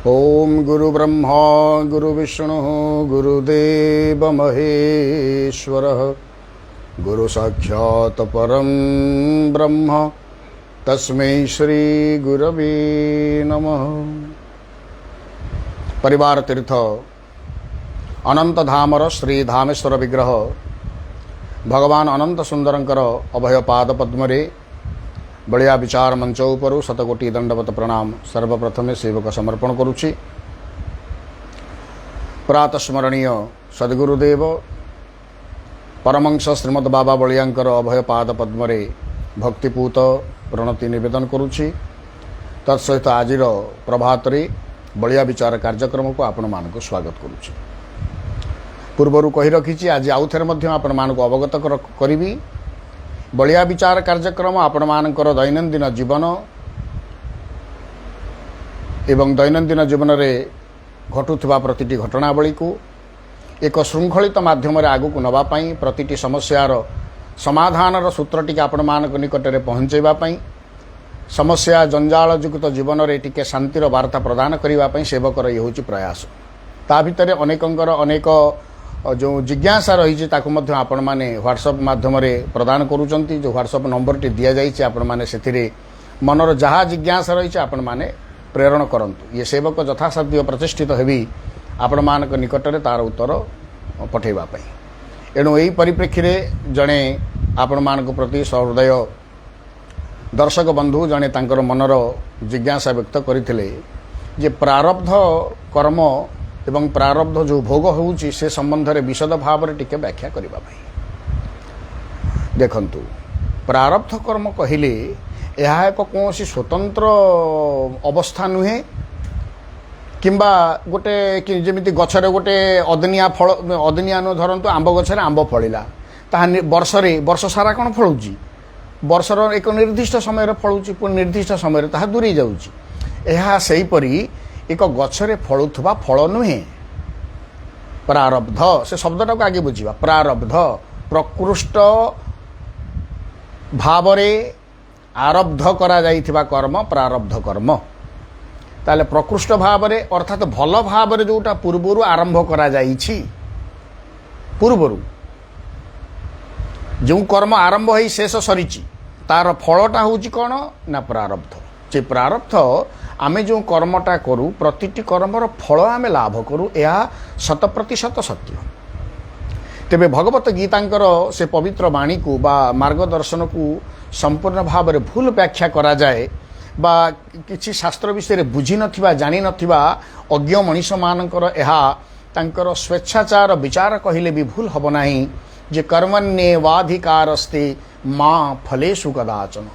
ओम गुरु ब्रह्मा गुरु विष्णु गुरुदेव महेश्वर गुरु साक्षात् परम ब्रह्म तस्मै श्री गुरवे नमः। परिवार तीर्थ अनंत धामर श्री धामेश्वर विग्रह भगवान अनंत सुंदरंकर अभय पाद पद्मरे बलिया विचार मंच उपरू शतकोटी दंडवत प्रणाम सर्वप्रथमे सेवक समर्पण करुछि। प्रातस्मरणीय सद्गुरुदेव परमंश श्रीमद बाबा बलियांकर अभय पाद पद्मरे भक्तिपूत प्रणति निवेदन करुछि। तत्सहित आजिर प्रभात रे बलिया विचार कार्यक्रम को आपण मानक स्वागत करुछि। पूर्वरु कहि रखिछि आज आउ थेर मध्य आपण मानक अवगत करिवि। बलिया विचार कार्यक्रम आपण मानकर दैनंदिन जीवन एवं दैनंदिन जीवन रे घटुथिबा प्रतिटी घटनावली को एक श्रृंखलित माध्यम आगु को नवा पाई प्रतिटी समस्यार समाधानर सूत्रटी आपण मानक निकट में पहुँचेबा पाई समस्या जंजाल युक्त जीवन रे टिके शांतिर वार्ता प्रदान करिबा पाई सेवकर ये होची प्रयास। ता भितर अनेकंकर अनेक जो जिज्ञासा रही आपण मैंने व्हाट्सएप माध्यम प्रदान करुँच। जो व्हाट्सएप नंबर टी दि जाइए आपण मैंने से मनर जहाँ जिज्ञासा रही आपण मैंने प्रेरण करंतु। ये सेवक यथासाध्य प्रतिष्ठित हेबी आपण मानक निकट में तार उत्तर पठेबा एणु यही परिप्रेक्षी में जड़े आपण मानक प्रति सहृदय दर्शक बंधु जड़े तांकर मनर जिज्ञासा व्यक्त करते जे प्रारब्ध कर्म एवं प्रारब्ध जो भोग होउची से संबंध में विशद भाव में टिके व्याख्या करबा भाई। देखंतु प्रारब्ध कर्म कहिले यह एक कौन स्वतंत्र अवस्था नुहे किंबा गोटे जमीती गछरे गोटे अदनिया फल अदनिया नु धरंतु आंब गछरे आंब फलिला ता वर्ष सारा कौन फलुची वर्षर एक निर्दिष्ट समय फलुची पुणी निर्दिष्ट समय ताहा दूरी जाउची। यह सही परी एक गछरे फलुथबा फल नुहे प्रारब्ध से शब्दटा को आगे बुझा। प्रारब्ध प्रकृष्ट भावरे आरब्ध करा जाइथिबा कर्म प्रारब्ध कर्म ताले प्रकृष्ट भावरे अर्थात भल भावरे जोटा पूर्वरु आरंभ करा जाइछि पूर्वरु जो कर्म आरंभ होई शेष सरीची तार फलटा होउची कोन ना प्रारब्ध। जे प्रारब्ध आमे जो कर्मटा करू प्रतिटी कर्मर फल आमे लाभ करू यह 100% सत्य। तेबे भगवत गीतांकर से पवित्र वाणी को बा मार्गदर्शन को संपूर्ण भाव में भूल व्याख्या करा जाए बा किछि शास्त्र विषय बुझी नथिबा जानी नथिबा अज्ञ मनीष मानकर यह तांकर स्वेच्छाचार विचार कहिले भी भूल हब नाही जे कर्मण्येवाधिकारस्ते मां फलेषु कदाचन।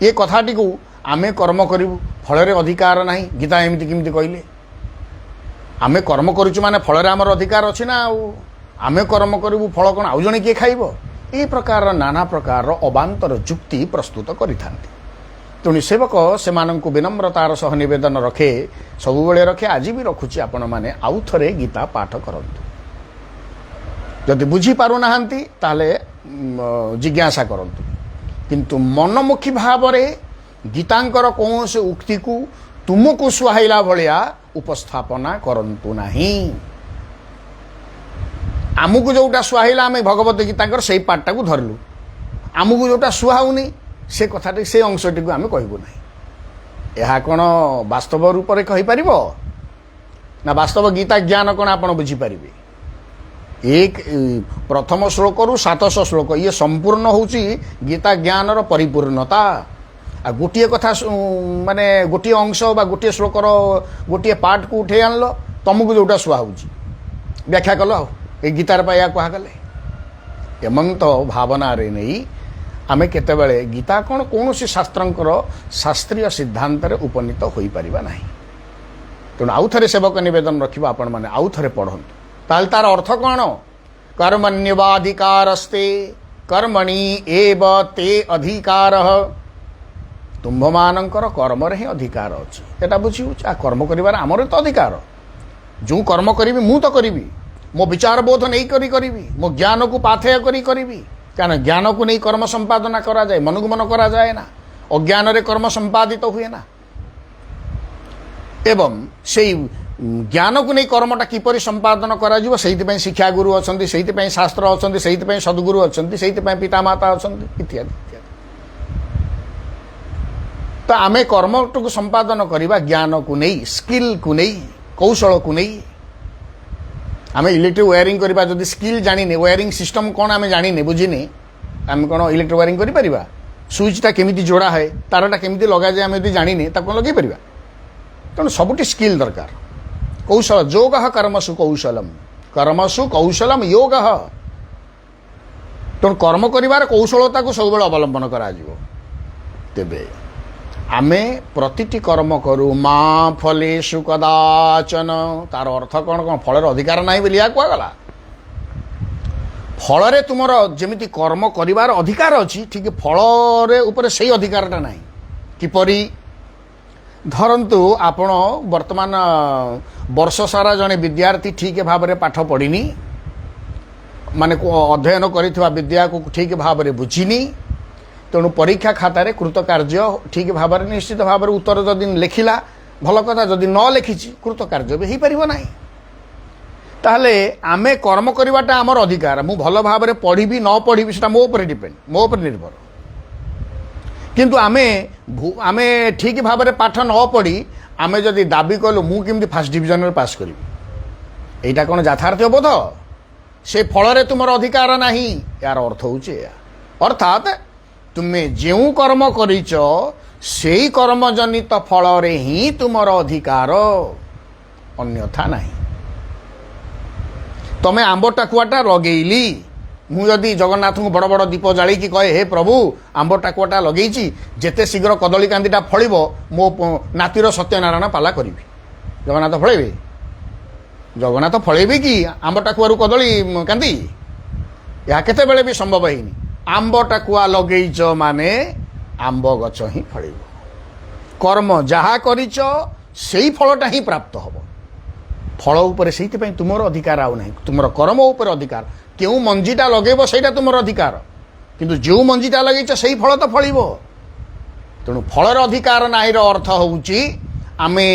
ये कथाटी को आमे कर्म करू फल अधिकार ना गीता एमती केमती कहले आमे कर्म करुचु माने फल आमर अधिकार अच्छी ना आमे कर्म करू फल कौन आउ जड़े किए खाइब ये प्रकार नाना प्रकार अबांतर जुक्ति प्रस्तुत करिथांती। तेणु सेवक से विनम्रतार सह निवेदन रखे सबुबले रखे आज भी रखुची आपण माने आउ थरे गीता पाठ करंतु। जदि बुझी पारु नाहांती ताले जिज्ञासा करंतु किंतु मनमुखी भाव में गीतांकर कौन से उक्ति को तुमको सुहाइला भलिया उपस्थापना करंतु नाही। आमको जोटा सुहाइला आम भगवत गीतांकर से पार्टा को धरलु आमको जोटा सुहाउनी से कथाटी से अंशटी को आम कहबू ना। यह कौन वास्तव रूप में कहि परिबो ना वास्तव गीता ज्ञान कौन आप बुझीपारे। एक प्रथम श्लोक रु 700 श्लोक ये संपूर्ण होची गीता ज्ञानर परिपूर्णता। आ गोटे कथा माने गोटे अंश बा गोटे श्लोकर गोटे पार्ट को उठे आनल तुमको जोटा सुहाउची व्याख्या कल ए गीतार पाया कहगले एमंत भावना रे नहीं आमे केतेबेले गीता कौन कौन सी शास्त्रंकर शास्त्रीय सिद्धांत रे उपनीत होई परिबा नाही। तेणु आउ थरे सेवक निवेदन रखिबा आपण माने आउ थरे पढ़ंतु ताल तार अर्थ कौन कर्मण्येवाधिकारस्ते कर्मणि एव ते अधिकारः। तुम्भ मानकर कर्म ही अधिकार अच्छी एटा बुझी आ कर्म करिवार आमर तो अधिकार जो कर्म करी मु तो करी मो विचार बोध नहीं करी मो ज्ञान को पाथेय करी क्या ज्ञान को नहीं कर्म संपादना करा जाए मन को मन करा जाए ना अज्ञान रे कर्म संपादित हुए ना। एवं से ज्ञान को नहीं कर्मटा किपरि संपादन करा जीवो सेहितपई शिक्षा गुरु अछंती सेहितपई शास्त्र अछंती सेहितपई सद्गुरु अछंती सेहितपई पिता माता अछंती इत्यादि इत्यादि। तो आमे कर्मटू को संपादन करवा ज्ञान को नहीं स्किल को नहीं कौशल को नहीं आमे इलेक्ट्रिक वायरिंग करवा जदि स्किल जानिने वायरिंग सिस्टम कौन आमे जानिने बुझिने आमे कौन इलेक्ट्रिक वायरिंग करि परिबा स्विचटा केमिति जोड़ा है तारटा केमिति लगा जाए आमे यदि जानिने ताको लगे परिबा तेणु सबुठी स्किल दरकार कौशल योग कर्मसु कौशलम योग तेणु कर्म कर कौशलता को सब अवलंबन करा तेबे आमे प्रतिटी कर्म करू माँ फलेषु कदाचन तार अर्थ कौन कौन फलर अधिकार नहीं बोली या कहगला फल तुमर जमी कर्म कर अधिकार अच्छी ठीक फल ऊपर से अधिकारटा नहीं किपरि धरतु आपण वर्तमान वर्ष सारा जड़े विद्यार्थी ठीक भाव में पाठ पढ़नी माने अध्ययन कर विद्या को ठीक भाव में बुझीनी तेणु परीक्षा खातार कृतकार्य ठीक भाव में निश्चित भाव में उत्तर जदि लिखिला भल कथा जदि न लिखी कृतकार्य भी हो पार ना ताहले आमे कर्म करवाटा आमर अधिकार मु भल भाव में पढ़ी न पढ़ी से मो पर डिपेंड मो पर निर्भर किंतु आमे ठीक भाव में पाठ न पढ़ी आमे जदि दाबी कलु मु केमती फास्ट डिविजन में पास करी एटा कौन यथार्थ बोध से फल तुमर अधिकार नहीं यार अर्थ होचे अर्थात तुम्हें जो कर्म करिच से कर्मजनित फल ही तुमर अधिकार अन्यथा नहीं तमें आंब टाकुआटा लगेली मुझे जगन्नाथ को बड़ बड़ दीप जाली की कहे हे प्रभु आंब टाकुआटा लगे जेते शीघ्र कदली कांदीटा फल मो नातीर सत्यनारायण पाला करी जगन्नाथ फल जगन्नाथ फल कि आंब टाकुआरू कदली कांदी या केते बेले भी संभव है आंब टाकुआ लगेच माने आंब गछ ही फल कर्म जहा करिच सेई फलटा ही प्राप्त हम फल उपर से तुमर अधिकार आउ नहीं तुमर कर्म उपर अधिकार क्यों मंजीटा लगेब सेटा तुमर अधिकार किंतु जो मंजीटा लगेच से फल तो फल तेणु फलर अधिकार नाई अर्थ होउची आमे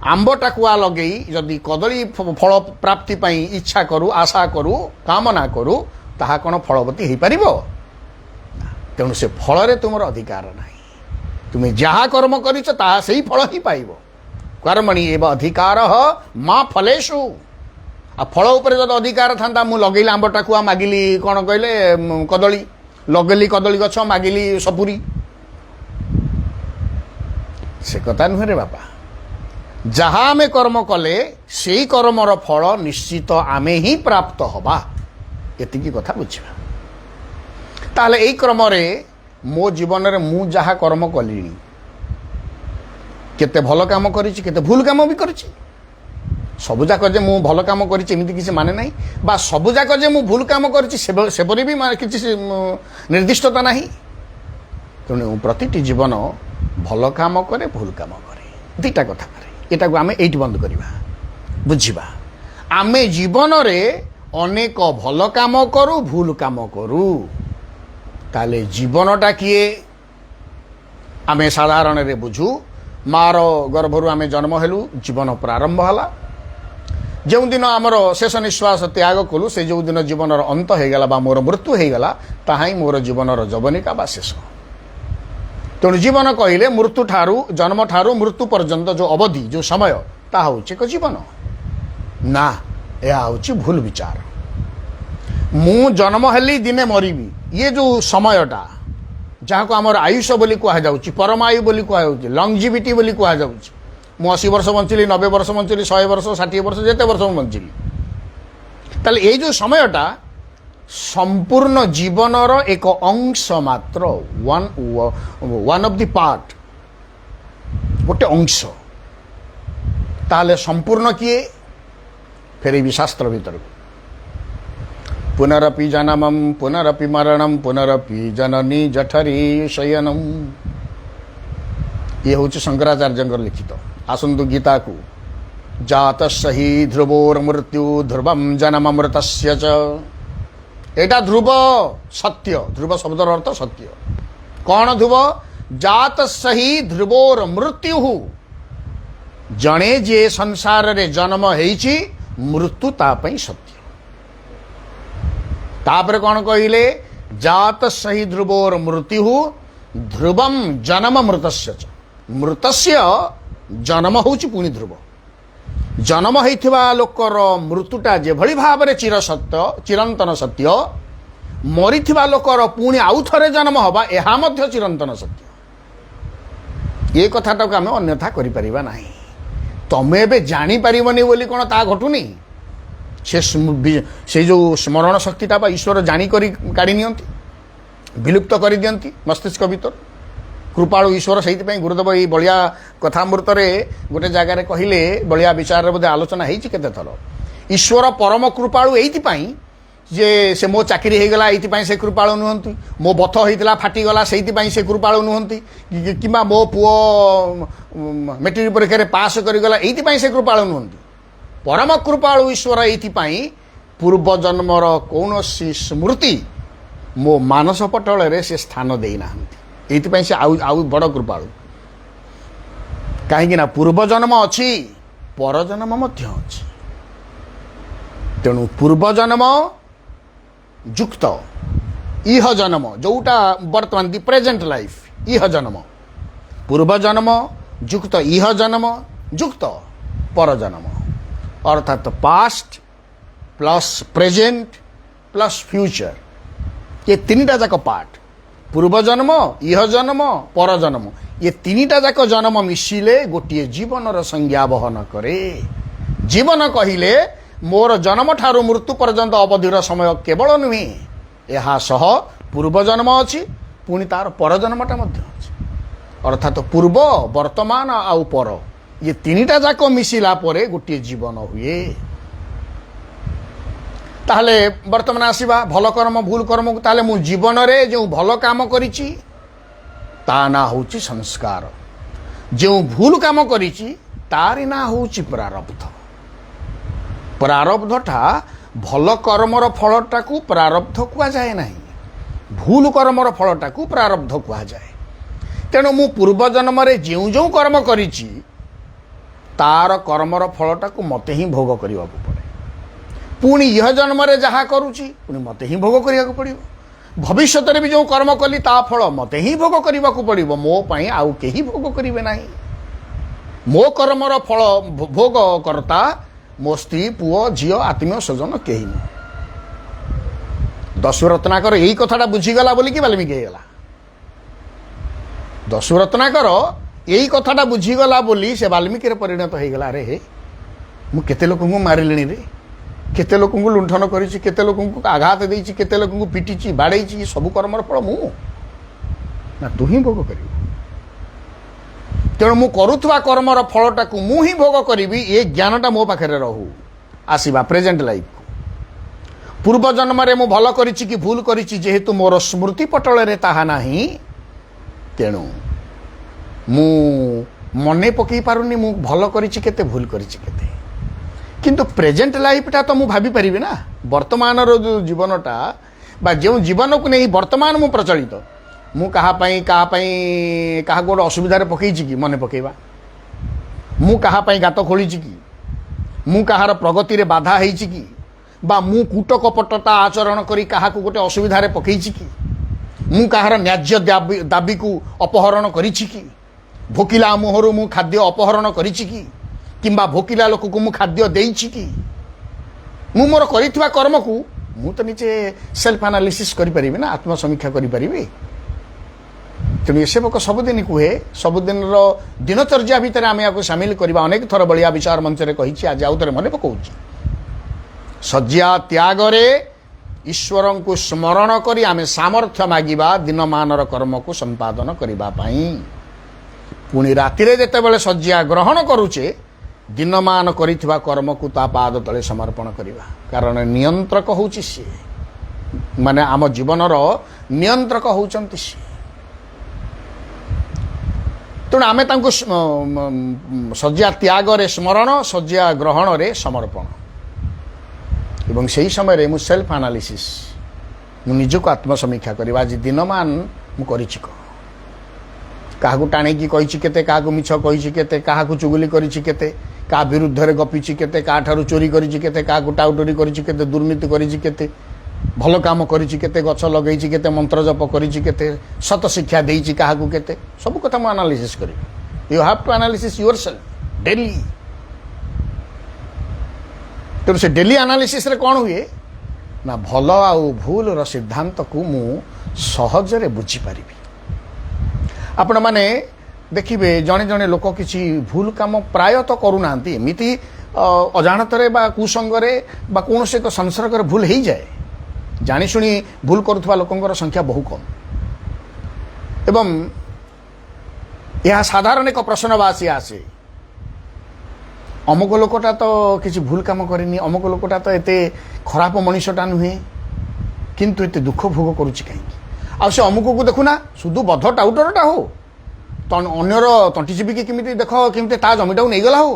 आंब टाकुआ लगे जदि कदली फल प्राप्ति पाई इच्छा करू आशा करू कामना करू ताहा कौन फलवती हो पार तेणु से फल तुमर अधिकार नहीं तुम्हें जहाँ कर्म करिच ताहा सेही फल ही पाइब कर्मणि एव अधिकार माँ फलेषु आ फल उपर जब अधिकार था मु लगेली आंब टाकुआ मागिली कौन कहले कदली लगेली कदली गछ मागिली सपुरी से कथा नुहे रे बापा जहाँ आमे कर्म कले से कर्मर फल निश्चित आमे ही प्राप्त हवा एतिकी कथा बुझा ताहले एई क्रम रे मो जीवन रे मु जहाँ कर्म कली केते भल काम करिछि केते भूल काम भी करिछि सबुजाक जे मु भल काम करिछि एमिति किसी माने नहीं बा सबुजाक जे मु भूल काम करिछि सेपरि भी किसी निर्दिष्टता नहीं तेणु प्रतिटी जीवन भल काम करे भूल काम करे दुईटा कथा करे एटा को आमे एइट बंद करबा बुझिबा आमे जीवन रे अनेक भल काम करू भूल काम करू ताले जीवनटा किए आमे साधारण रे बुझू मार गर्भरू आमे जन्म हेलु जीवन प्रारंभ हला जो दिन आमर शेष निश्वास त्याग कलु से जो दिन जीवनर अंत हो गला बा मोर मृत्यु हो गला ताहा ही मोर जीवनर जवनिका बा शेष तेणु जीवन कहले मृत्यु ठारू जन्म ठारू मृत्यु पर्यंत जो अवधि जो समय ताहा होछि एक जीवन ना यह होछि भूल विचार मु जन्म हेली दिने मरिबी ये जो समयटा जहाँ को आमर आयुष बोली कह जाउछि परमायु बोली कह जाउछि लंगजिविटी बोली कह जाउछि मु 80 वर्ष बंचिली 90 वर्ष बंचिली 100 वर्ष 60 वर्ष जेते वर्ष मु बंचिली ताले ये जो समयटा संपूर्ण जीवनर एक अंश मात्र वन ऑफ द पार्ट गोटे अंश ताले संपूर्ण किए फेर भी शास्त्र भीतर पुनरपि जन्मम पुनरपि मरणम पुनरपि जननी जठरी शयनम ये हूँ शंकराचार्य लिखित आसंतु गीता को जातस्य हि ध्रुवोर मृत्यु ध्रुवम जन्ममृतस्य च एटा ध्रुव सत्य ध्रुव शब्दर अर्थ सत्य कौन ध्रुव जातस्य हि ध्रुवोर मृत्यु जणे जे संसार रे जन्म हेइछि मृत्यु तापई सत्य। तापर कौन कहले जात सही ध्रुवोर मृत्यु ध्रुवम जन्म मृतस्य च। मृतस्य जन्म होउछि पुनि ध्रुव। जन्म होइथिबा लोकर मृत्युटा जेभଳି भाବରେ चिर सत्य चिरंतन सत्य मरिथिबा लोकर पुनि आउ थरे जन्म हवा एहा मध्य चिरंतन सत्य। ये कथाटा को आम अन्यथा करि परिबा नाही। तमे एबे जानी परिबनी बोली कोन ता घटुनी से जो स्मरण शक्तिटा बा ईश्वर जानी करी काढ़ी नियंती विलुप्त कर दियंती मस्तिष्क भीतर। कृपाणु ईश्वर से गुरुदेव ये बलिया कथामृत गोटे जगार कहले बलिया विचार बोधे आलोचना होती केते थर। ईश्वर परम कृपाणु एइथिपाई जे से मो चाकरी होगला ये से कृपाणु नुहंती, मो बथ होता फाटीगला से कृपाणु नुहंती, कि मो पुओ मेट्रिक परीक्षा पास करगला ये से कृपाणु नुहंती। परम कृपाणु ईश्वर एइथिपाई पूर्व जन्मर कौन स्मृति मो मानस पटल से स्थान देना ये से आउ बड़ कृपाणु। कहीं पूर्व जन्म अच्छी पर जन्म मध्य अच्छी। तेणु पूर्व जन्म युक्त इह जन्म जोटा वर्तमान दि प्रेजेंट लाइफ इह जन्म पूर्व जन्म युक्त इह जन्म युक्त पर जन्म अर्थात past plus present plus future ये तीनटा जाक पार्ट पूर्व जन्म इह जन्म पर जन्म ये तीनटा जाक जन्म मिशिले गोटे जीवन संज्ञा बहन करे। जीवन कहिले मोर जन्म ठारू मृत्यु पर्यंत अवधिर समय केवल नुहे यहा सह पूर्व जन्म अच्छी पुणी तार पर जन्मटा मध्य अच्छी। अर्थात पूर्व वर्तमान आउ पर ये तीनटा जाक मिशिला परे गोटे जीवन हुए। ताहले वर्तमान आसीबा भल कर्म भूल कर्म को ताहले मु जीवन रे जो भल काम करिछि ता ना होउछि संस्कार, जो भूल काम करिछि तारि ना होउछि प्रारब्ध। प्रारब्धटा भल कर्मर फलटा को प्रारब्ध कुआ जाए नहीं, भूल कर्मर फलटा को प्रारब्ध कुआ जाए। तेणु मु पूर्व जन्म रे जो जो कर्म करिछि तार कर्मर फलटा को मते ही भोग करबा को पड़े। पुणी यह जन्म रे जहाँ करुछि पुणी मते ही भोग करिया को पड़िबो। भविष्यत रे भी जो कर्म कली ता फल मते ही भोग करबा को पड़िबो। मो पई आउ केही भोग करिवे नाही। मो कर्मर फल भोग करता मो स्त्री पुओ झियो आत्मीय स्वजन केही नहीं। दशरत्नाकर यही कथाटा बुझीगला बोली कि वाल्मीकि गला। दशरत्नाकर यही कथाटा बुझीगला बोली से वाल्मीकि परिणत होगला। अरे मु केते लोक मारिलिणी रे, केते लोक लुंठन करिछि, केते लोक आघात देइछि, केते लोक पिटिछि बाड़ेछि, सब कर्मर फल मु ना तू ही भोग करिबु। तेणु मु करुथवा कर्मर फलटा को मु ही भोग करिबी ये ज्ञानटा मो पाखे रहू। आसीबा प्रेजेंट लाइफ को पूर्व जन्म रे मु भल करिछि कि भूल करिछि जेहेतु मोर स्मृति पटल रे ताहा नाही तेणु मु मने पकई पारुनी मु भल करिछि केते भूल करिछि केते। किंतु प्रेजेंट लाइफटा तो मु भाभी परिबे ना वर्तमान रो जो जीवनटा बा जो जीवन को नहीं वर्तमान मु प्रचलित मु कहा गोटे असुविधार पकईछि कि मने पकेबा, मु कहा गात खोलिछि कि, मु कहार प्रगति रे बाधा हेइछि कि, बा मु कूट कपटता आचरण करी कहा को गोटे असुविधार पकईछि कि, मु कहार न्याज्य दाबी को अपहरण करिछि कि, भोकिला मुहरु मु खाद्य अपहरण करिछि कि, किंबा भोकिला लोक को मु खाद्य देइछि कि, मु मोर करिथवा कर्म को मु तो निजे सेल्फ एनालिसिस करि परिबे ना, आत्मसमीक्षा करि परिबे। तेणु ये सेवक सबुदिन कहे सबुदिन दिनचर्या भितर आम या सामिल करवा अनेक थर बलिया विचार मंच में कही आज आउ थे मन पकाऊँ। शज्या त्यागरे ईश्वर को स्मरण करी आमे सामर्थ्य मागिबा दिनमानर कर्म को संपादन करने। पुणी रातिरे जेतेबेले शज्या ग्रहण करुचे दिनमान करिथिबा कर्म को ता पाद तले समर्पण करवा। कारण नियंत्रक होउची सी माने आम जीवनर नियंत्रक होउचंती सी। तेणु आमे तांको शज्या त्यागरे स्मरण शज्या ग्रहण रे समर्पण एवं सही समय मु सेल्फ एनालिसिस मु निजको आत्मसमीक्षा करवा। आज दिनमान मु करिछि କାହାକୁ ଟାଣିକି କହିଛି କେତେ, କାହାକୁ ମିଛ କହିଛି କେତେ, କାହାକୁ ଚୁଗୁଲି କରିଛି କେତେ, କାହା ବିରୁଦ୍ଧରେ ଗପିଛି କେତେ, କାହାଠାରୁ ଚୋରି କରିଛି କେତେ, କାହାକୁ ଟାଉଟରି କରିଛି କେତେ, ଦୁର୍ନୀତି କରିଛି କେତେ, ଭଲ କାମ କରିଛି କେତେ, ଗଛ ଲଗେଇଛି କେତେ, ମନ୍ତ୍ର ଜପ କରିଛି କେତେ, ସତ ଶିକ୍ଷା ଦେଇଛି କାହାକୁ କେତେ, ସବୁ କଥା ମୁଁ ଆନାଲିସିସ୍ କରିବି। You have to analysis yourself daily. ତେଣୁ ସେ ଡେଲି ଆନାଲିସିସ୍ରେ କ'ଣ ହୁଏ ନା ଭଲ ଆଉ ଭୁଲର ସିଦ୍ଧାନ୍ତକୁ ମୁଁ ସହଜରେ ବୁଝିପାରିବି। ଆପଣମାନେ ଦେଖିବେ ଜଣେ ଜଣେ ଲୋକ କିଛି ଭୁଲ କାମ ପ୍ରାୟତଃ କରୁନାହାନ୍ତି, ଏମିତି ଅଜାଣତରେ ବା କୁସଙ୍ଗରେ ବା କୌଣସି ଏକ ସଂସର୍ଗରେ ଭୁଲ ହେଇଯାଏ। ଜାଣିଶୁଣି ଭୁଲ କରୁଥିବା ଲୋକଙ୍କର ସଂଖ୍ୟା ବହୁ କମ୍। ଏବଂ ଏହା ସାଧାରଣ ଏକ ପ୍ରଶ୍ନବାଚୀ ଆସେ, ଅମୁକ ଲୋକଟା ତ କିଛି ଭୁଲ କାମ କରିନି, ଅମୁକ ଲୋକଟା ତ ଏତେ ଖରାପ ମଣିଷଟା ନୁହେଁ, କିନ୍ତୁ ଏତେ ଦୁଃଖ ଭୋଗ କରୁଛି କାହିଁକି? ଆଉ ସେ ଅମୁକକୁ ଦେଖୁନା ଶୁଧୁ ବଧ ଟାଉଟରଟା ହଉ, ଅନ୍ୟର ତଣ୍ଟି ଚିପିକି କେମିତି ଦେଖ କେମିତି ତା ଜମିଟାକୁ ନେଇଗଲା ହଉ,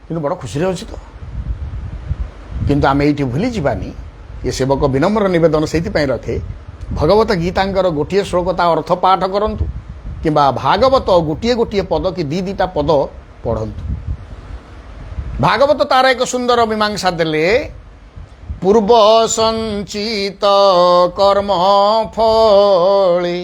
କିନ୍ତୁ ବଡ଼ ଖୁସିରେ ଅଛି ତ। କିନ୍ତୁ ଆମେ ଏଇଠି ଭୁଲି ଯିବାନି, ଏ ସେବକ ବିନମ୍ର ନିବେଦନ ସେଇଥିପାଇଁ ରଖେ, ଭଗବତ ଗୀତାଙ୍କର ଗୋଟିଏ ଶ୍ଲୋକ ତା ଅର୍ଥ ପାଠ କରନ୍ତୁ, କିମ୍ବା ଭାଗବତ ଗୋଟିଏ ଗୋଟିଏ ପଦ କି ଦିଟା ପଦ ପଢ଼ନ୍ତୁ। ଭାଗବତ ତାର ଏକ ସୁନ୍ଦର ମୀମାଂସା ଦେଲେ, ପୂର୍ବ ସଞ୍ଚିତ କର୍ମ ଫଳେ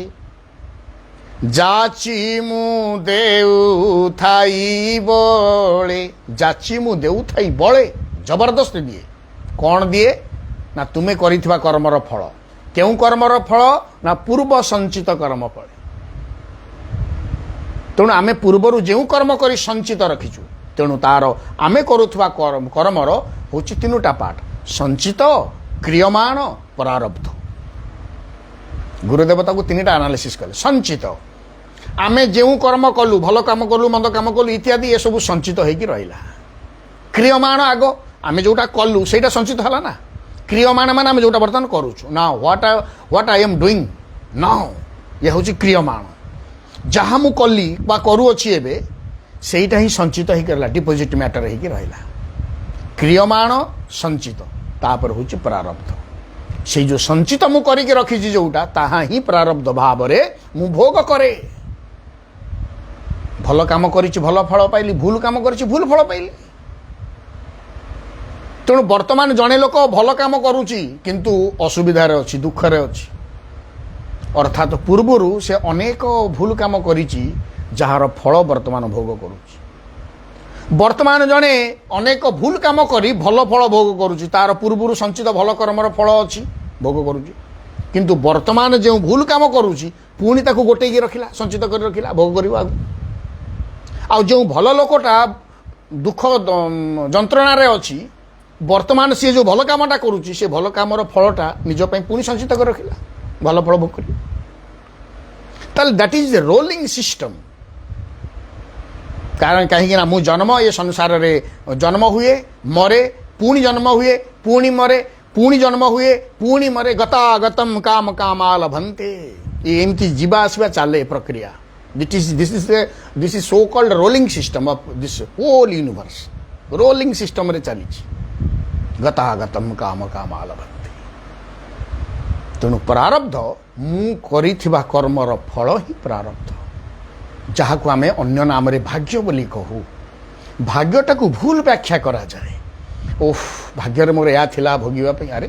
ଯାଚି ମୁଁ ଦେଉଥାଇ ବଳେ। ଯାଚି ମୁଁ ଦେଉଥାଇ ବଳେ, ଜବରଦସ୍ତ ଦିଏ। କ'ଣ ଦିଏ ନା ତୁମେ କରିଥିବା କର୍ମର ଫଳ। କେଉଁ କର୍ମର ଫଳ ନା ପୂର୍ବ ସଞ୍ଚିତ କର୍ମ ଫଳ। ତେଣୁ ଆମେ ପୂର୍ବରୁ ଯେଉଁ କର୍ମ କରି ସଞ୍ଚିତ ରଖିଛୁ, ତେଣୁ ତାର ଆମେ କରୁଥିବା କର୍ମର ହେଉଛି ତିନୋଟା ପାର୍ଟ, ସଞ୍ଚିତ, କ୍ରିୟମାଣ, ପ୍ରାରବ୍ଧ। ଗୁରୁଦେବ ତାକୁ ତିନିଟା ଆନାଲିସିସ୍ କଲେ। ସଞ୍ଚିତ, ଆମେ ଯେଉଁ କର୍ମ କଲୁ, ଭଲ କାମ କଲୁ, ମନ୍ଦ କାମ କଲୁ ଇତ୍ୟାଦି, ଏସବୁ ସଞ୍ଚିତ ହେଇକି ରହିଲା। କ୍ରିୟମାଣ, ଆଗ ଆମେ ଯେଉଁଟା କଲୁ ସେଇଟା ସଞ୍ଚିତ ହେଲା ନା। କ୍ରିୟମାଣ ମାନେ ଆମେ ଯେଉଁଟା ବର୍ତ୍ତମାନ କରୁଛୁ, ନା what I M doing now, ଇଏ ହେଉଛି କ୍ରିୟମାଣ। ଯାହା ମୁଁ କଲି ବା କରୁଅଛି ଏବେ, ସେଇଟା ହିଁ ସଞ୍ଚିତ ହେଇକି ରହିଲା, ଡିପୋଜିଟ୍ ମ୍ୟାଟର ହେଇକି ରହିଲା। କ୍ରିୟମାଣ, ସଞ୍ଚିତ, ତାପରେ ହେଉଛି ପ୍ରାରବ୍ଧ। ସେଇ ଯେଉଁ ସଞ୍ଚିତ ମୁଁ କରିକି ରଖିଛି ଯେଉଁଟା, ତାହା ହିଁ ପ୍ରାରବ୍ଧ ଭାବରେ ମୁଁ ଭୋଗ କରେ। ଭଲ କାମ କରିଛି ଭଲ ଫଳ ପାଇଲି, ଭୁଲ କାମ କରିଛି ଭୁଲ ଫଳ ପାଇଲି। ତେଣୁ ବର୍ତ୍ତମାନ ଜଣେ ଲୋକ ଭଲ କାମ କରୁଛି କିନ୍ତୁ ଅସୁବିଧାରେ ଅଛି, ଦୁଃଖରେ ଅଛି, ଅର୍ଥାତ୍ ପୂର୍ବରୁ ସେ ଅନେକ ଭୁଲ କାମ କରିଛି ଯାହାର ଫଳ ବର୍ତ୍ତମାନ ଭୋଗ କରୁଛି। ବର୍ତ୍ତମାନ ଜଣେ ଅନେକ ଭୁଲ କାମ କରି ଭଲ ଫଳ ଭୋଗ କରୁଛି, ତାର ପୂର୍ବରୁ ସଞ୍ଚିତ ଭଲ କର୍ମର ଫଳ ଅଛି, ଭୋଗ କରୁଛି। କିନ୍ତୁ ବର୍ତ୍ତମାନ ଯେଉଁ ଭୁଲ କାମ କରୁଛି ପୁଣି ତାକୁ ଗୋଟେଇକି ରଖିଲା, ସଞ୍ଚିତ କରି ରଖିଲା, ଭୋଗ କରିବ ଆଗକୁ। ଆଉ ଯେଉଁ ଭଲ ଲୋକଟା ଦୁଃଖ ଯନ୍ତ୍ରଣାରେ ଅଛି, ବର୍ତ୍ତମାନ ସିଏ ଯେଉଁ ଭଲ କାମଟା କରୁଛି, ସେ ଭଲ କାମର ଫଳଟା ନିଜ ପାଇଁ ପୁଣି ସଞ୍ଚିତ କରି ରଖିଲା, ଭଲ ଫଳ ଭୋଗ କରିବ। ତାହେଲେ that is a rolling system. କାରଣ କାହିଁକି ନା ମୁଁ ଜନ୍ମ, ଏ ସଂସାରରେ ଜନ୍ମ ହୁଏ, ମରେ, ପୁଣି ଜନ୍ମ ହୁଏ, ପୁଣି ମରେ, ପୁଣି ଜନ୍ମ ହୁଏ, ପୁଣି ମରେ, ଗତାଗତମ୍ କାମ କାମା ଲଭନ୍ତେ। ଏମିତି ଯିବା ଆସିବା ଚାଲେ ପ୍ରକ୍ରିୟା। This is so called rolling system of this whole universe. Rolling ସିଷ୍ଟମ୍ରେ ଚାଲିଛି, ଗତାଗତମ୍ କାମ କାମା ଲଭନ୍ତେ। ତେଣୁ ପ୍ରାରବ୍ଧ, ମୁଁ କରିଥିବା କର୍ମର ଫଳ ହିଁ ପ୍ରାରବ୍ଧ, ଯାହାକୁ ଆମେ ଅନ୍ୟ ନାମରେ ଭାଗ୍ୟ ବୋଲି କହୁ। ଭାଗ୍ୟଟାକୁ ଭୁଲ ବ୍ୟାଖ୍ୟା କରାଯାଏ। ଓଃ, ଭାଗ୍ୟରେ ମୋର ଏହା ଥିଲା ଭୋଗିବା ପାଇଁ। ଆରେ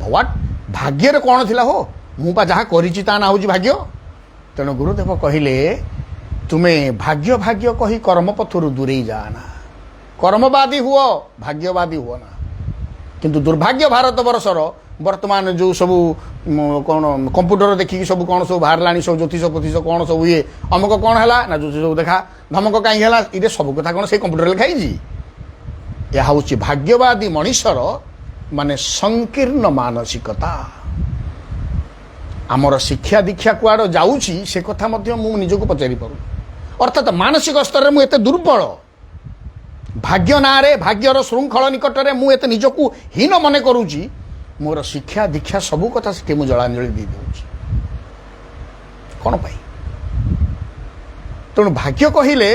ହ୍ୱାଟ୍, ଭାଗ୍ୟରେ କ'ଣ ଥିଲା ହୋ? ମୁଁ ବା ଯାହା କରିଛି ତା ନାଁ ହେଉଛି ଭାଗ୍ୟ। ତେଣୁ ଗୁରୁଦେବ କହିଲେ, ତୁମେ ଭାଗ୍ୟ ଭାଗ୍ୟ କହି କର୍ମପଥରୁ ଦୂରେଇ ଯାଆନା, କର୍ମବାଦୀ ହୁଅ, ଭାଗ୍ୟବାଦୀ ହୁଅ ନା। କିନ୍ତୁ ଦୁର୍ଭାଗ୍ୟ ଭାରତବର୍ଷର ବର୍ତ୍ତମାନ ଯେଉଁ ସବୁ କ'ଣ କମ୍ପ୍ୟୁଟର ଦେଖିକି ସବୁ କ'ଣ ସବୁ ବାହାରିଲାଣି, ସବୁ ଜ୍ୟୋତିଷ ଫୋତିଷ କ'ଣ ସବୁ ଇଏ, ଅମୁକ କ'ଣ ହେଲା ନା ଜ୍ୟୋତିଷ ସବୁ ଦେଖା, ଧମକ କାହିଁକି ହେଲା, ଇରେ ସବୁ କଥା କ'ଣ ସେଇ କମ୍ପ୍ୟୁଟରରେ ଲେଖା ହେଇଛି? ଏହା ହେଉଛି ଭାଗ୍ୟବାଦୀ ମଣିଷର ମାନେ ସଂକୀର୍ଣ୍ଣ ମାନସିକତା। ଆମର ଶିକ୍ଷା ଦୀକ୍ଷା କୁଆଡ଼େ ଯାଉଛି ସେ କଥା ମଧ୍ୟ ମୁଁ ନିଜକୁ ପଚାରିପାରୁନି। ଅର୍ଥାତ୍ ମାନସିକ ସ୍ତରରେ ମୁଁ ଏତେ ଦୁର୍ବଳ, ଭାଗ୍ୟ ନାଁରେ, ଭାଗ୍ୟର ଶୃଙ୍ଖଳ ନିକଟରେ ମୁଁ ଏତେ ନିଜକୁ ହୀନ ମନେ କରୁଛି, ମୋର ଶିକ୍ଷା ଦୀକ୍ଷା ସବୁ କଥା ସେଠି ମୁଁ ଜଳାଞ୍ଜଳି ଦେଇଦେଉଛି। କ'ଣ ପାଇଁ? ତେଣୁ ଭାଗ୍ୟ କହିଲେ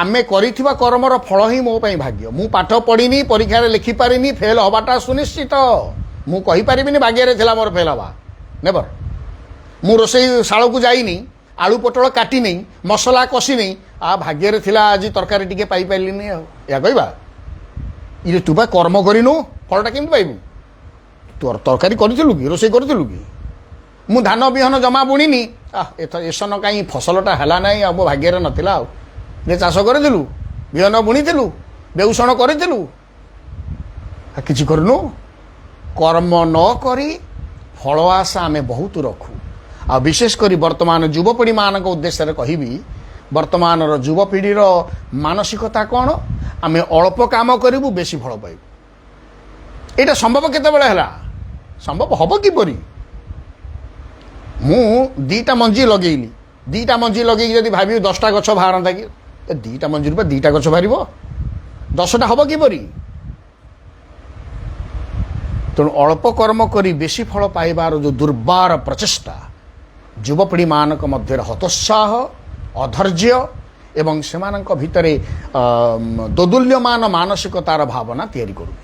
ଆମେ କରିଥିବା କର୍ମର ଫଳ ହିଁ ମୋ ପାଇଁ ଭାଗ୍ୟ। ମୁଁ ପାଠ ପଢ଼ିନି, ପରୀକ୍ଷାରେ ଲେଖିପାରିନି, ଫେଲ୍ ହେବାଟା ସୁନିଶ୍ଚିତ। ମୁଁ କହିପାରିବିନି ଭାଗ୍ୟରେ ଥିଲା ମୋର ଫେଲ୍ ହେବା, ନେଭର। ମୁଁ ରୋଷେଇ ଶାଳକୁ ଯାଇନି, आलू पोटल काटी नहीं मसला कषि नहीं आ भाग्य थिला आज तरकारी टिके पाई पाइलिनी या कहबा ये तू कर्म करिनु फलटा केमती पाइबु तोर तरकारी करिथिलु कि रोषेई करिथिलु कि मु धान बिहन जमा बुणीनी एसन कहीं फसलटा हैला नहीं आ मो भाग्य नथिला आ चाष करिथिलु बिहन बुणीथिलु बेउषण करिथिलु किछि करनु कर्म न करी फल आशा आमे बहुत रखू आ विशेष करी वर्तमान युवपीढ़ी मान उद्देश्य कहबी वर्तमान युवपीढ़ी मानसिकता कौन आमे अल्प काम करूँ बेसी फल पाइबू यहाँ संभव केतबेले है संभव हम किपरि मु दीटा मंजी लगेली दीटा मंजी लगे जब भावी 10टा गछ बाहर कि दीटा मंजी दीटा गछ बाहर 10टा हम किपरि तेणु अल्प कर्म करी बेसी फल पाइबार जो दुर्बार प्रचेष्टा युवपीढ़ी मानक मध्य हतोत्साह अधैर्य एवं सेमानक भितरे दोदुल्यमान मानसिकतार भावना तैयारी करूँ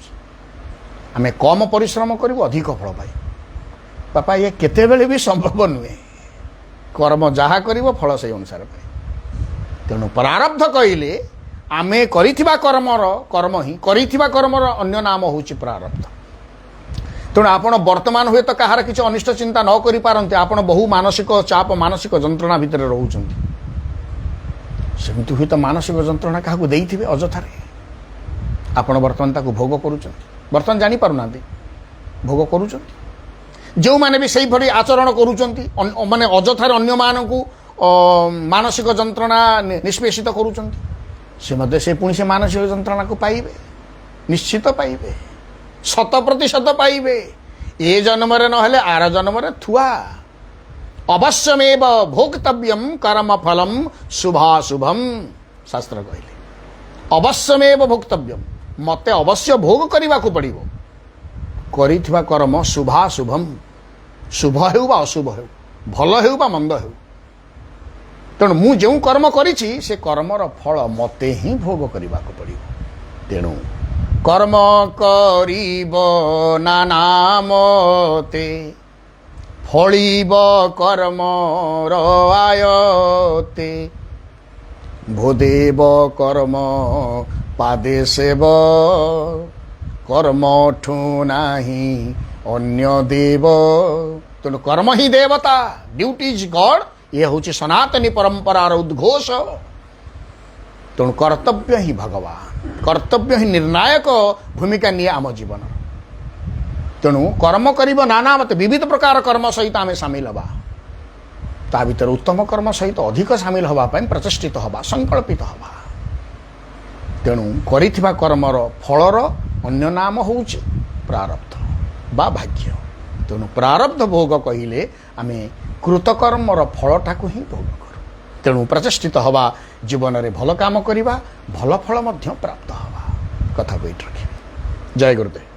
आमे कम परिश्रम करूँ अधिक फल पाई बापा ये केतेबेले भी संभव नुहे कर्म जहाँ करिवो फल से अनुसार पाए तेणु प्रारब्ध कहले आमे करिथिबा कर्म ही करिथिबा कर्मर अन्य नाम होउछि प्रारब्ध तेणु आपण वर्तमान हुए तो कहार किसी अनिष्ट चिंता न करि पारंते आपण बहु मानसिक चाप मानसिक जंत्रणा भितर रहउछंती सेमती हुए तो मानसिक जंत्रणा क्या देइथिबे अजथारे आपण वर्तमान ताकू भोग करूछंती वर्तमान जानि पारुनांती भोग करूछंती जो माने भी सही भली आचरण करूछंती माने अजथारे अन्य मानकू मानसिक जंत्रणा निष्पेषित करूछंती से मध्य से पुणी से मानसिक जंत्रणा को पाइबे निश्चित पाइबे 100% पाइबे ए जन्म नहले आर जन्म थुआ अवश्यमेव भोक्तव्यम कर्म फलम शुभाशुभम शास्त्र कहले अवश्यमेव भोक्तव्यम मते अवश्य भोग करने को पड़ो करिथिबा कर्म शुभाशुभम शुभ हेउ बा अशुभ हेउ भल हेउ बा मंद हेउ तेणु मु जो कर्म करिछि से कर्मर फल मते ही भोग करने को पड़ो तेणु कर्म करिब नाना मते फलिब कर्मर आयते भोदेव कर्म पादे सेव कर्म ठू नाही अन्य देव तेणु कर्म ही देवता ड्यूटी इज गॉड ये हूँ सनातनी परंपरार उद्घोष तेणु कर्तव्य ही भगवान कर्तव्य ही निर्णायक भूमिका निये आम जीवन तेणु कर्म करिब नाना मत विविध प्रकार कर्म सहित आम सामिल हवा ता भीतर उत्तम कर्म सहित अधिक सामिल हवा प्रचेष्टित हवा संकल्पित हवा तेणु करिथिबा कर्मर फलर अन्य नाम होउछि प्रारब्ध बा भाग्य तेणु प्रारब्ध भोग कहिले आमे कृतकर्मर फलटाकू ही भोग करूँ तेणु प्रचेष्टित हवा जीवन में भल काम करवा भल फल प्राप्त हवा कथा को रखिए जय गुरुदेव।